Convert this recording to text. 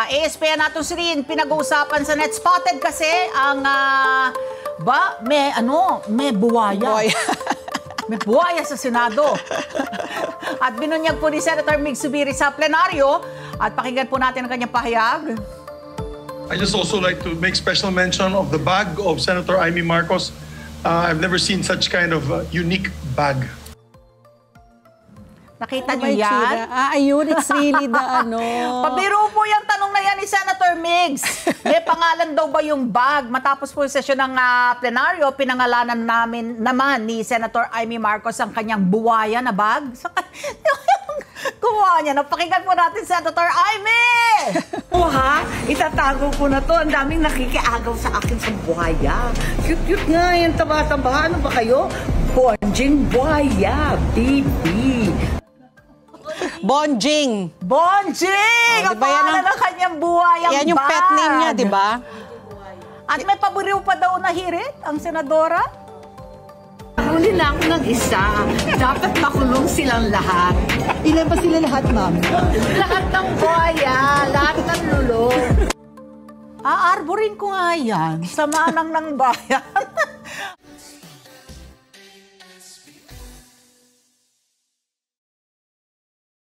ESPN natin si Rin, pinag-uusapan sa Net Spotted kasi ang, may buwaya. May buwaya sa Senado. At binunyag po ni Senator Mig Zubiri sa plenaryo. At pakinggan po natin ang kanyang pahayag. I just also like to make special mention of the bag of Senator Amy Marcos. I've never seen such kind of unique bag. Nakita niyo yan? Ayun, it's really the Pabiro po yung tanong na yan ni Senator Migs. May pangalan daw ba yung bag? Matapos po yung sesyon ng plenaryo, pinangalanan naman ni Senator Amy Marcos ang kanyang buwaya na bag. Kumuha niya. Napakinggan po natin, Senator Amy! Itatago ko na to. Ang daming nakikiagaw sa akin sa buhaya. Cute-cute nga yan, taba-taba. Ano ba kayo? Bonjing buhaya, baby. Bonjing. Bonjing! Ang pangalan ng kanyang buhayang bag. Yan yung pet name niya, di ba? At may paburiw pa daw na hirit, ang senadora. Huli na ako ng isa. Dapat makulong silang lahat. Ilan ba sila lahat, ma'am? Lahat ng buhaya, lahat ng lulong. Aarborin ko nga yan sa manang ng bayan.